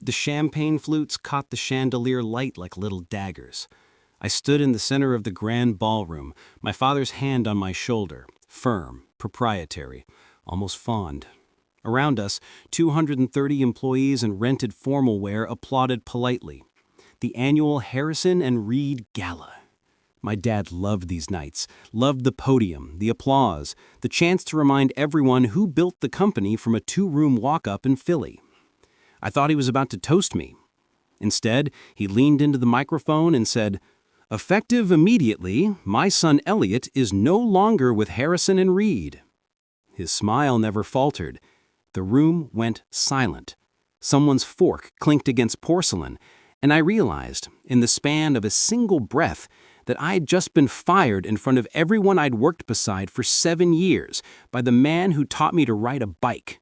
The champagne flutes caught the chandelier light like little daggers. I stood in the center of the grand ballroom, my father's hand on my shoulder, firm, proprietary, almost fond. Around us, 230 employees in rented formal wear applauded politely. The annual Harrison and Reed Gala. My dad loved these nights, loved the podium, the applause, the chance to remind everyone who built the company from a two-room walk-up in Philly. I thought he was about to toast me. Instead, he leaned into the microphone and said, "Effective immediately, my son Elliot is no longer with Harrison and Reed." His smile never faltered. The room went silent. Someone's fork clinked against porcelain, and I realized, in the span of a single breath, that I had just been fired in front of everyone I'd worked beside for 7 years by the man who taught me to ride a bike.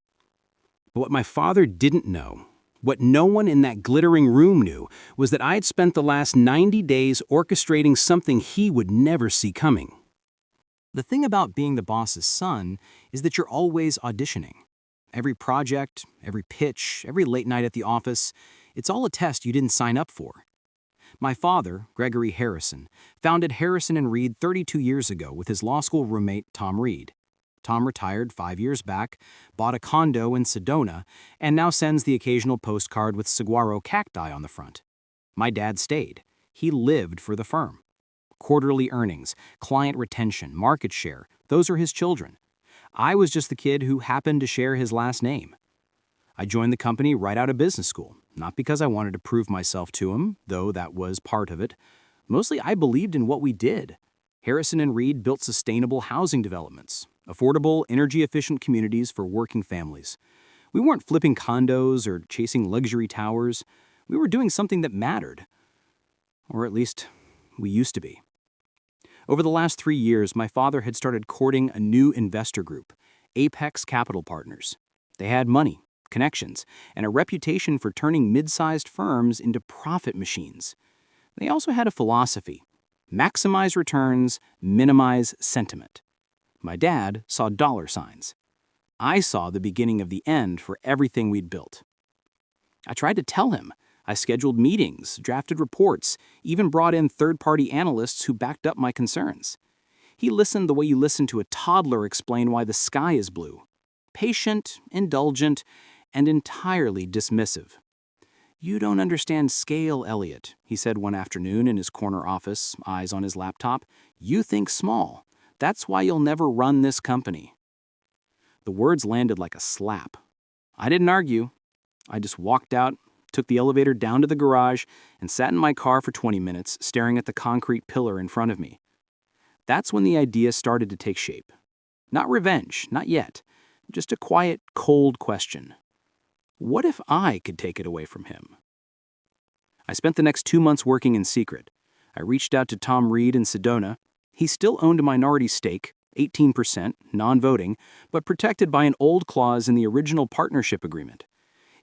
But what my father didn't know, what no one in that glittering room knew, was that I had spent the last 90 days orchestrating something he would never see coming. The thing about being the boss's son is that you're always auditioning. Every project, every pitch, every late night at the office, it's all a test you didn't sign up for. My father, Gregory Harrison, founded Harrison and Reed 32 years ago with his law school roommate, Tom Reed. Tom retired 5 years back, bought a condo in Sedona, and now sends the occasional postcard with saguaro cacti on the front. My dad stayed. He lived for the firm. Quarterly earnings, client retention, market share, those are his children. I was just the kid who happened to share his last name. I joined the company right out of business school, not because I wanted to prove myself to him, though that was part of it. Mostly I believed in what we did. Harrison and Reed built sustainable housing developments, affordable, energy-efficient communities for working families. We weren't flipping condos or chasing luxury towers. We were doing something that mattered. Or at least, we used to be. Over the last 3 years, my father had started courting a new investor group, Apex Capital Partners. They had money, connections, and a reputation for turning mid-sized firms into profit machines. They also had a philosophy: maximize returns, minimize sentiment. My dad saw dollar signs. I saw the beginning of the end for everything we'd built. I tried to tell him. I scheduled meetings, drafted reports, even brought in third-party analysts who backed up my concerns. He listened the way you listen to a toddler explain why the sky is blue. Patient, indulgent, and entirely dismissive. "You don't understand scale, Elliot," he said one afternoon in his corner office, eyes on his laptop. "You think small. That's why you'll never run this company." The words landed like a slap. I didn't argue. I just walked out, took the elevator down to the garage, and sat in my car for 20 minutes, staring at the concrete pillar in front of me. That's when the idea started to take shape. Not revenge, not yet. Just a quiet, cold question. What if I could take it away from him? I spent the next 2 months working in secret. I reached out to Tom Reed in Sedona. He still owned a minority stake, 18%, non-voting, but protected by an old clause in the original partnership agreement.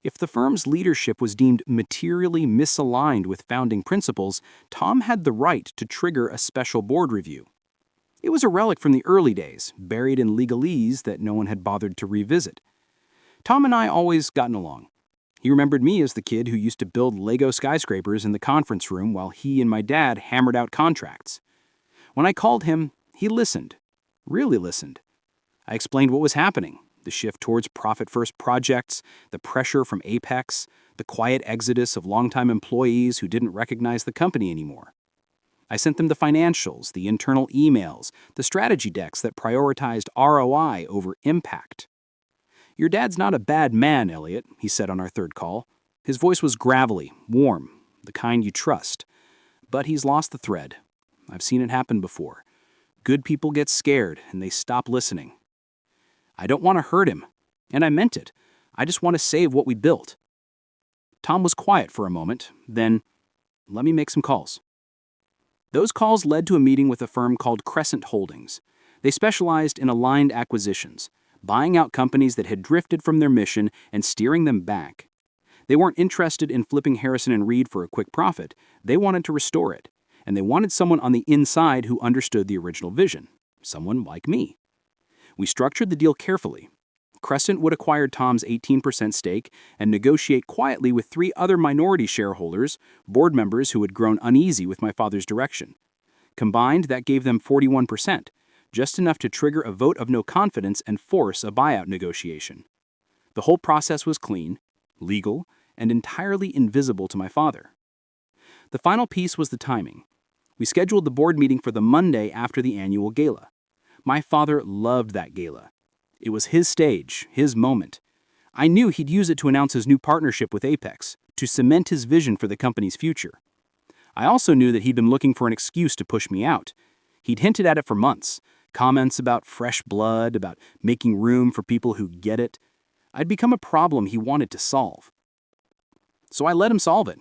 If the firm's leadership was deemed materially misaligned with founding principles, Tom had the right to trigger a special board review. It was a relic from the early days, buried in legalese that no one had bothered to revisit. Tom and I always gotten along. He remembered me as the kid who used to build Lego skyscrapers in the conference room while he and my dad hammered out contracts. When I called him, he listened. Really listened. I explained what was happening. The shift towards profit-first projects, the pressure from Apex, the quiet exodus of longtime employees who didn't recognize the company anymore. I sent them the financials, the internal emails, the strategy decks that prioritized ROI over impact. "Your dad's not a bad man, Elliot," he said on our third call. His voice was gravelly, warm, the kind you trust. But he's lost the thread. I've seen it happen before. Good people get scared and they stop listening. I don't want to hurt him, and I meant it. I just want to save what we built. Tom was quiet for a moment, then, "Let me make some calls." Those calls led to a meeting with a firm called Crescent Holdings. They specialized in aligned acquisitions, buying out companies that had drifted from their mission and steering them back. They weren't interested in flipping Harrison and Reed for a quick profit. They wanted to restore it, and they wanted someone on the inside who understood the original vision, someone like me. We structured the deal carefully. Crescent would acquire Tom's 18% stake and negotiate quietly with 3 other minority shareholders, board members who had grown uneasy with my father's direction. Combined, that gave them 41%, just enough to trigger a vote of no confidence and force a buyout negotiation. The whole process was clean, legal, and entirely invisible to my father. The final piece was the timing. We scheduled the board meeting for the Monday after the annual gala. My father loved that gala. It was his stage, his moment. I knew he'd use it to announce his new partnership with Apex, to cement his vision for the company's future. I also knew that he'd been looking for an excuse to push me out. He'd hinted at it for months, comments about fresh blood, about making room for people who get it. I'd become a problem he wanted to solve. So I let him solve it.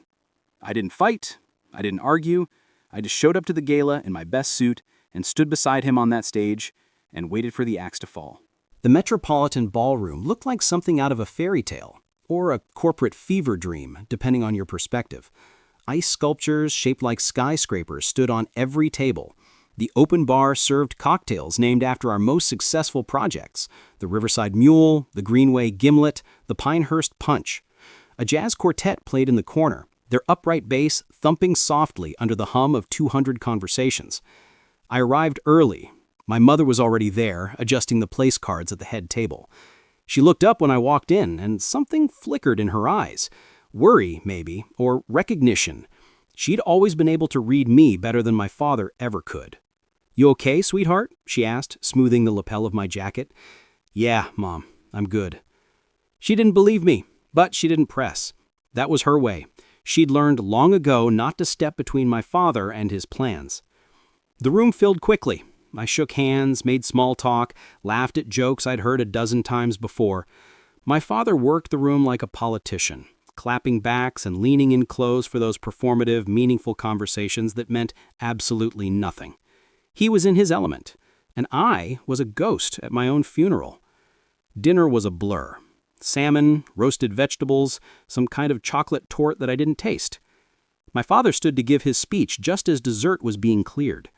I didn't fight, I didn't argue, I just showed up to the gala in my best suit and stood beside him on that stage and waited for the axe to fall. The Metropolitan Ballroom looked like something out of a fairy tale, or a corporate fever dream, depending on your perspective. Ice sculptures shaped like skyscrapers stood on every table. The open bar served cocktails named after our most successful projects: the Riverside Mule, the Greenway Gimlet, the Pinehurst Punch. A jazz quartet played in the corner, their upright bass thumping softly under the hum of 200 conversations. I arrived early. My mother was already there, adjusting the place cards at the head table. She looked up when I walked in, and something flickered in her eyes. Worry, maybe, or recognition. She'd always been able to read me better than my father ever could. "You okay, sweetheart?" she asked, smoothing the lapel of my jacket. "Yeah, Mom, I'm good." She didn't believe me, but she didn't press. That was her way. She'd learned long ago not to step between my father and his plans. The room filled quickly. I shook hands, made small talk, laughed at jokes I'd heard a dozen times before. My father worked the room like a politician, clapping backs and leaning in close for those performative, meaningful conversations that meant absolutely nothing. He was in his element, and I was a ghost at my own funeral. Dinner was a blur. Salmon, roasted vegetables, some kind of chocolate torte that I didn't taste. My father stood to give his speech just as dessert was being cleared.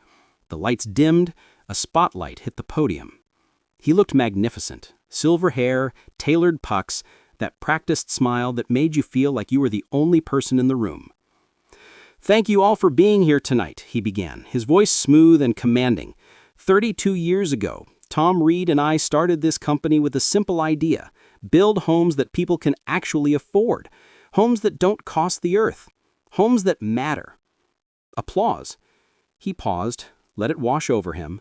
The lights dimmed, a spotlight hit the podium. He looked magnificent. Silver hair, tailored pucks, that practiced smile that made you feel like you were the only person in the room. "Thank you all for being here tonight," he began, his voice smooth and commanding. 32 years ago, Tom Reed and I started this company with a simple idea: build homes that people can actually afford, homes that don't cost the earth, homes that matter. Applause. He paused, let it wash over him.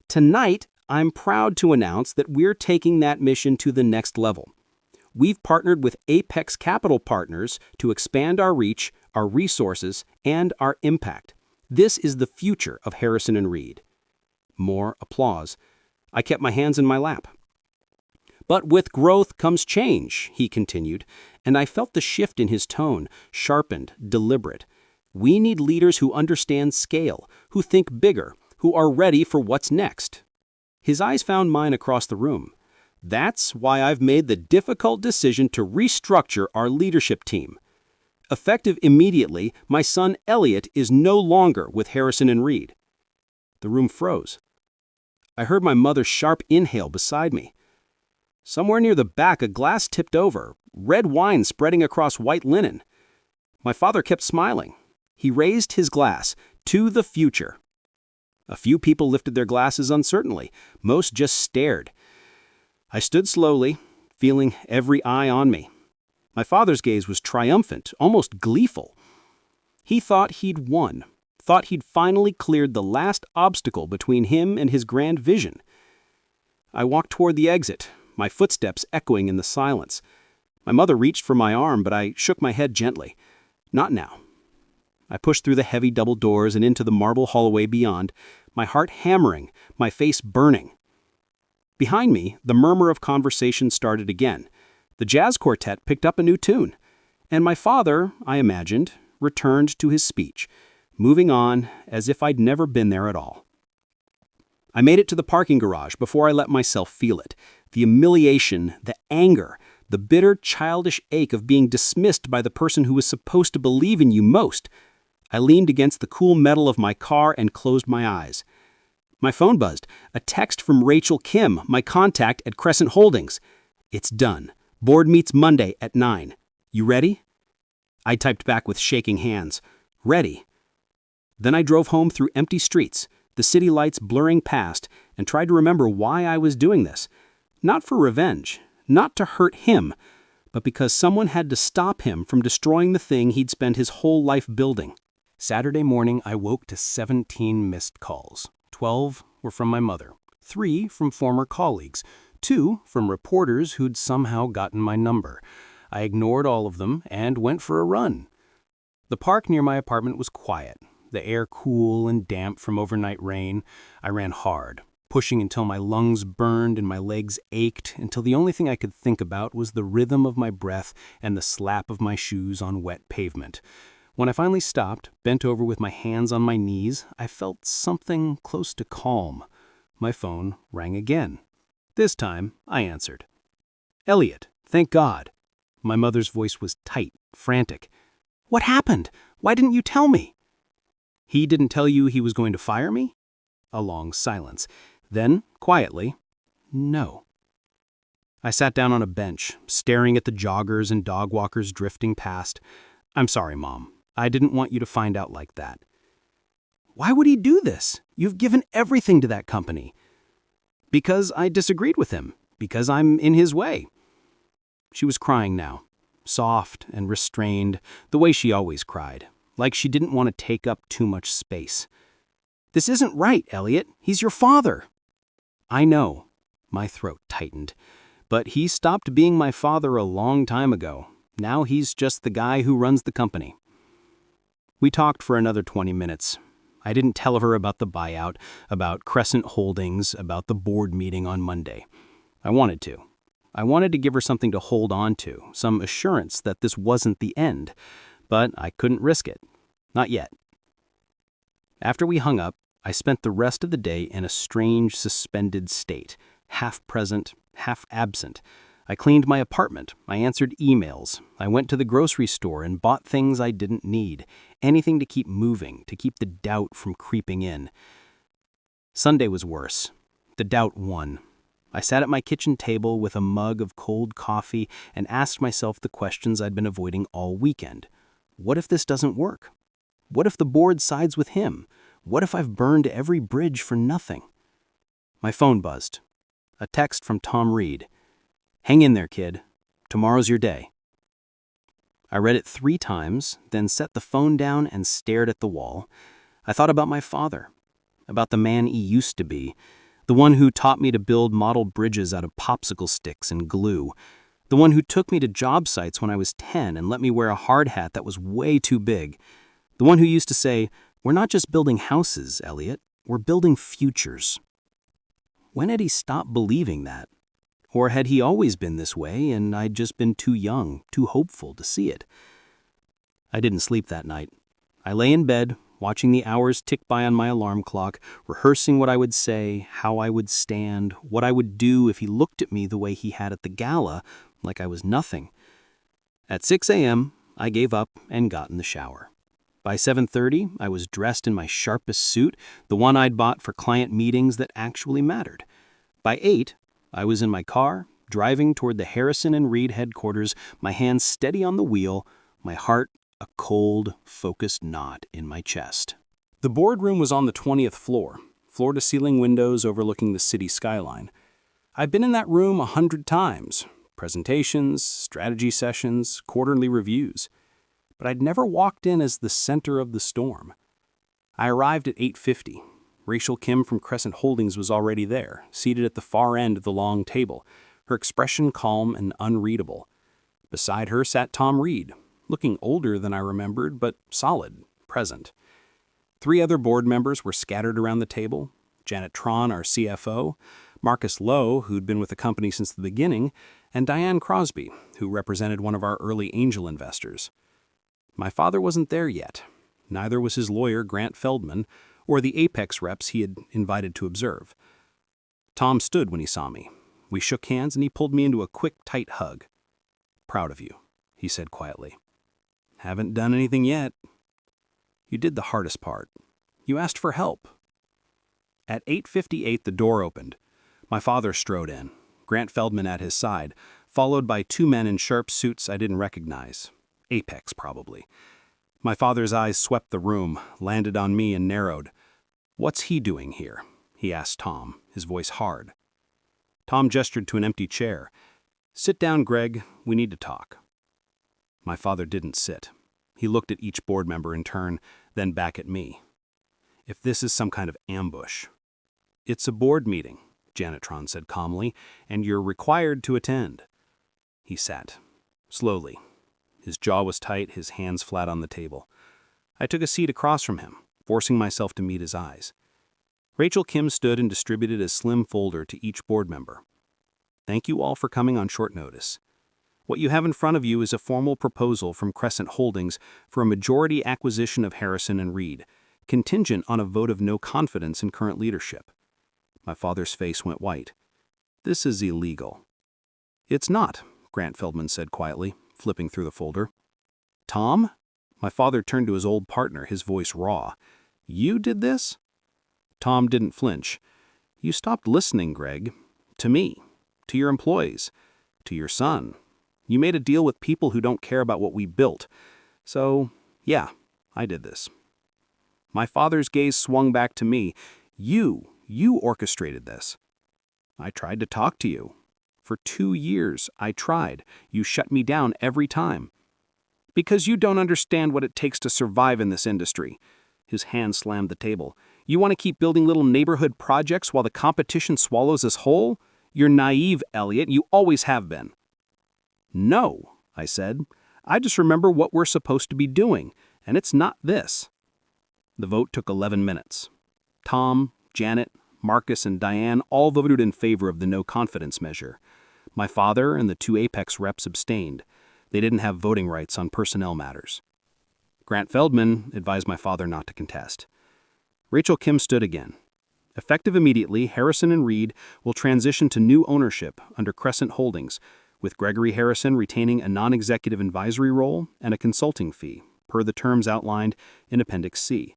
"Tonight, I'm proud to announce that we're taking that mission to the next level. We've partnered with Apex Capital Partners to expand our reach, our resources, and our impact. This is the future of Harrison and Reed." More applause. I kept my hands in my lap. "But with growth comes change," he continued, and I felt the shift in his tone, sharpened, deliberate. "We need leaders who understand scale, who think bigger, who are ready for what's next." His eyes found mine across the room. "That's why I've made the difficult decision to restructure our leadership team. Effective immediately, my son Elliot is no longer with Harrison and Reed." The room froze. I heard my mother's sharp inhale beside me. Somewhere near the back, a glass tipped over, red wine spreading across white linen. My father kept smiling. He raised his glass, "To the future." A few people lifted their glasses uncertainly. Most just stared. I stood slowly, feeling every eye on me. My father's gaze was triumphant, almost gleeful. He thought he'd won, thought he'd finally cleared the last obstacle between him and his grand vision. I walked toward the exit, my footsteps echoing in the silence. My mother reached for my arm, but I shook my head gently. "Not now." I pushed through the heavy double doors and into the marble hallway beyond, my heart hammering, my face burning. Behind me, the murmur of conversation started again. The jazz quartet picked up a new tune, and my father, I imagined, returned to his speech, moving on as if I'd never been there at all. I made it to the parking garage before I let myself feel it. The humiliation, the anger, the bitter, childish ache of being dismissed by the person who was supposed to believe in you most. I leaned against the cool metal of my car and closed my eyes. My phone buzzed, a text from Rachel Kim, my contact at Crescent Holdings. "It's done. Board meets Monday at 9. You ready?" I typed back with shaking hands. "Ready." Then I drove home through empty streets, the city lights blurring past, and tried to remember why I was doing this. Not for revenge, not to hurt him, but because someone had to stop him from destroying the thing he'd spent his whole life building. Saturday morning, I woke to 17 missed calls. 12 were from my mother, 3 from former colleagues, 2 from reporters who'd somehow gotten my number. I ignored all of them and went for a run. The park near my apartment was quiet, the air cool and damp from overnight rain. I ran hard, pushing until my lungs burned and my legs ached, until the only thing I could think about was the rhythm of my breath and the slap of my shoes on wet pavement. When I finally stopped, bent over with my hands on my knees, I felt something close to calm. My phone rang again. This time, I answered. "Elliot, thank God." My mother's voice was tight, frantic. "What happened? Why didn't you tell me?" "He didn't tell you he was going to fire me?" A long silence. Then, quietly, "No." I sat down on a bench, staring at the joggers and dog walkers drifting past. "I'm sorry, Mom. I didn't want you to find out like that." "Why would he do this? You've given everything to that company." "Because I disagreed with him. Because I'm in his way." She was crying now, soft and restrained, the way she always cried, like she didn't want to take up too much space. "This isn't right, Elliot. He's your father." "I know." My throat tightened. "But he stopped being my father a long time ago. Now he's just the guy who runs the company." We talked for another 20 minutes. I didn't tell her about the buyout, about Crescent Holdings, about the board meeting on Monday. I wanted to. I wanted to give her something to hold on to, some assurance that this wasn't the end. But I couldn't risk it. Not yet. After we hung up, I spent the rest of the day in a strange, suspended state, half present, half absent. I cleaned my apartment, I answered emails, I went to the grocery store and bought things I didn't need, anything to keep moving, to keep the doubt from creeping in. Sunday was worse. The doubt won. I sat at my kitchen table with a mug of cold coffee and asked myself the questions I'd been avoiding all weekend. What if this doesn't work? What if the board sides with him? What if I've burned every bridge for nothing? My phone buzzed. A text from Tom Reed. "Hang in there, kid. Tomorrow's your day." I read it 3 times, then set the phone down and stared at the wall. I thought about my father, about the man he used to be, the one who taught me to build model bridges out of popsicle sticks and glue, the one who took me to job sites when I was 10 and let me wear a hard hat that was way too big, the one who used to say, "We're not just building houses, Elliot, we're building futures." When had he stopped believing that? Or had he always been this way and I'd just been too young, too hopeful to see it? I didn't sleep that night. I lay in bed, watching the hours tick by on my alarm clock, rehearsing what I would say, how I would stand, what I would do if he looked at me the way he had at the gala, like I was nothing. At 6 a.m., I gave up and got in the shower. By 7:30, I was dressed in my sharpest suit, the one I'd bought for client meetings that actually mattered. By 8, I was in my car, driving toward the Harrison and Reed headquarters, my hands steady on the wheel, my heart a cold, focused knot in my chest. The boardroom was on the 20th floor, floor-to-ceiling windows overlooking the city skyline. I'd been in that room 100 times, presentations, strategy sessions, quarterly reviews. But I'd never walked in as the center of the storm. I arrived at 8:50. Rachel Kim from Crescent Holdings was already there, seated at the far end of the long table, her expression calm and unreadable. Beside her sat Tom Reed, looking older than I remembered, but solid, present. 3 other board members were scattered around the table: Janet Tron, our CFO, Marcus Lowe, who'd been with the company since the beginning, and Diane Crosby, who represented one of our early angel investors. My father wasn't there yet. Neither was his lawyer, Grant Feldman, or the Apex reps he had invited to observe. Tom stood when he saw me. We shook hands and he pulled me into a quick, tight hug. "Proud of you," he said quietly. "Haven't done anything yet." "You did the hardest part. You asked for help." At 8:58, the door opened. My father strode in, Grant Feldman at his side, followed by two men in sharp suits I didn't recognize. Apex, probably. My father's eyes swept the room, landed on me, and narrowed. "What's he doing here?" he asked Tom, his voice hard. Tom gestured to an empty chair. "Sit down, Greg. We need to talk." My father didn't sit. He looked at each board member in turn, then back at me. "If this is some kind of ambush." "It's a board meeting," Janetron said calmly, "and you're required to attend." He sat, slowly. His jaw was tight, his hands flat on the table. I took a seat across from him, forcing myself to meet his eyes. Rachel Kim stood and distributed a slim folder to each board member. "Thank you all for coming on short notice. What you have in front of you is a formal proposal from Crescent Holdings for a majority acquisition of Harrison and Reed, contingent on a vote of no confidence in current leadership." My father's face went white. "This is illegal." "It's not," Grant Feldman said quietly, flipping through the folder. "Tom?" My father turned to his old partner, his voice raw. "You did this?" Tom didn't flinch. "You stopped listening, Greg. To me. To your employees. To your son. You made a deal with people who don't care about what we built. So, yeah, I did this." My father's gaze swung back to me. You orchestrated this." "I tried to talk to you. For 2 years, I tried. You shut me down every time." "Because you don't understand what it takes to survive in this industry." His hand slammed the table. "You want to keep building little neighborhood projects while the competition swallows us whole? You're naive, Elliot. You always have been." "No," I said. "I just remember what we're supposed to be doing, and it's not this." The vote took 11 minutes. Tom, Janet, Marcus, and Diane all voted in favor of the no-confidence measure. My father and the 2 Apex reps abstained. They didn't have voting rights on personnel matters. Grant Feldman advised my father not to contest. Rachel Kim stood again. "Effective immediately, Harrison and Reed will transition to new ownership under Crescent Holdings, with Gregory Harrison retaining a non-executive advisory role and a consulting fee, per the terms outlined in Appendix C.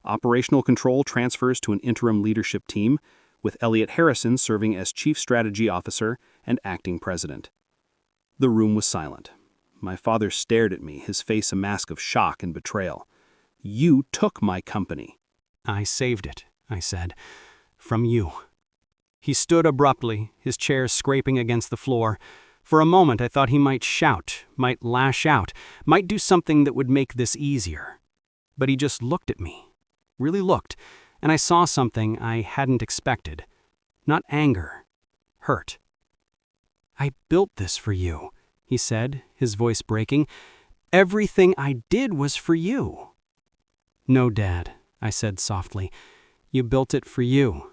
Operational control transfers to an interim leadership team, with Elliot Harrison serving as Chief Strategy Officer and acting president." The room was silent. My father stared at me, his face a mask of shock and betrayal. "You took my company." "I saved it," I said, "from you." He stood abruptly, his chair scraping against the floor. For a moment I thought he might shout, might lash out, might do something that would make this easier. But he just looked at me, really looked, and I saw something I hadn't expected. Not anger, hurt. "I built this for you," he said, his voice breaking. "Everything I did was for you." "No, Dad," I said softly. "You built it for you.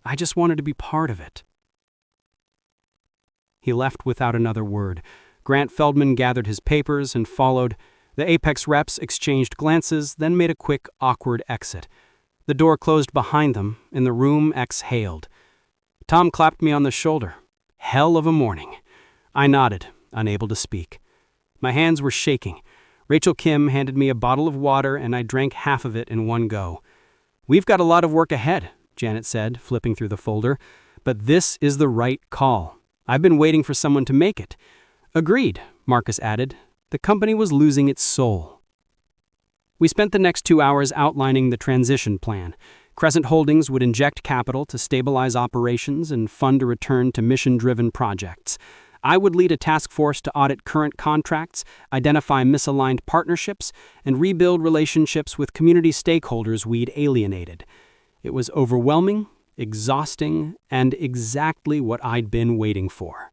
I just wanted to be part of it." He left without another word. Grant Feldman gathered his papers and followed. The Apex reps exchanged glances, then made a quick, awkward exit. The door closed behind them, and the room exhaled. Tom clapped me on the shoulder. Hell of a morning. I nodded, unable to speak. My hands were shaking. Rachel Kim handed me a bottle of water, and I drank half of it in one go. "We've got a lot of work ahead," Janet said, flipping through the folder. "But this is the right call. I've been waiting for someone to make it." "Agreed," Marcus added. The company was losing its soul. We spent the next 2 hours outlining the transition plan. Crescent Holdings would inject capital to stabilize operations and fund a return to mission-driven projects. I would lead a task force to audit current contracts, identify misaligned partnerships, and rebuild relationships with community stakeholders we'd alienated. It was overwhelming, exhausting, and exactly what I'd been waiting for.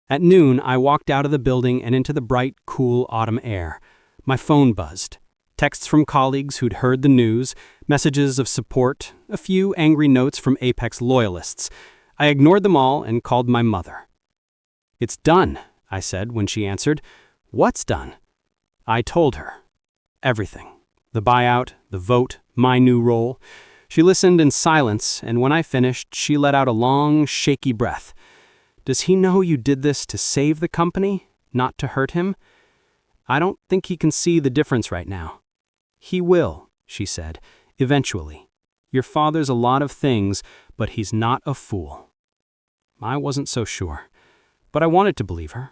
At noon, I walked out of the building and into the bright, cool autumn air. My phone buzzed. Texts from colleagues who'd heard the news, messages of support, a few angry notes from Apex loyalists. I ignored them all and called my mother. "It's done," I said when she answered. "What's done?" I told her. Everything. The buyout, the vote, my new role. She listened in silence, and when I finished, she let out a long, shaky breath. "Does he know you did this to save the company, not to hurt him?" "I don't think he can see the difference right now." "He will," she said, "eventually. Your father's a lot of things, but he's not a fool." I wasn't so sure, but I wanted to believe her.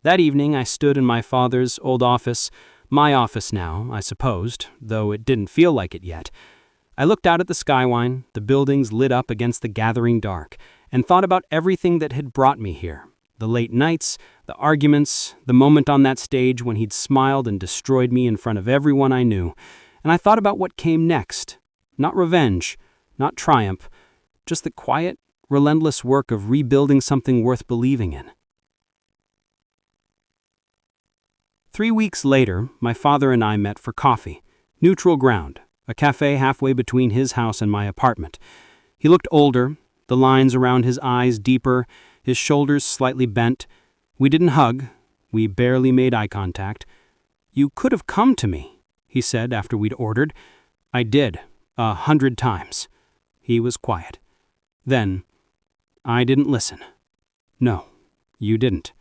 That evening, I stood in my father's old office, my office now, I supposed, though it didn't feel like it yet. I looked out at the skyline, the buildings lit up against the gathering dark, and thought about everything that had brought me here. The late nights, the arguments, the moment on that stage when he'd smiled and destroyed me in front of everyone I knew. And I thought about what came next. Not revenge, not triumph, just the quiet, relentless work of rebuilding something worth believing in. 3 weeks later, my father and I met for coffee. Neutral ground, a cafe halfway between his house and my apartment. He looked older, the lines around his eyes deeper, his shoulders slightly bent. We didn't hug. We barely made eye contact. "You could have come to me," he said after we'd ordered. "I did, 100 times." He was quiet. Then, "I didn't listen." "No, you didn't."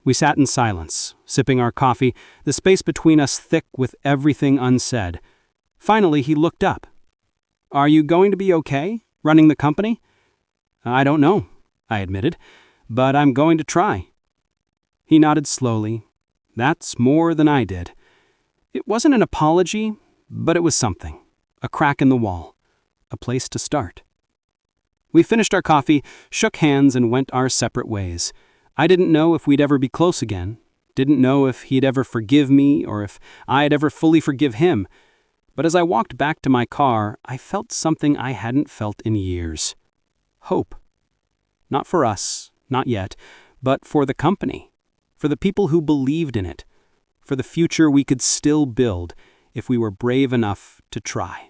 We sat in silence, sipping our coffee, the space between us thick with everything unsaid. Finally, he looked up. "Are you going to be okay, running the company?" "I don't know," I admitted, "but I'm going to try." He nodded slowly. That's more than I did. It wasn't an apology, but it was something. A crack in the wall. A place to start. We finished our coffee, shook hands, and went our separate ways. I didn't know if we'd ever be close again. Didn't know if he'd ever forgive me or if I'd ever fully forgive him. But as I walked back to my car, I felt something I hadn't felt in years. Hope. Not for us, not yet, but for the company. For the people who believed in it. For the future we could still build if we were brave enough to try.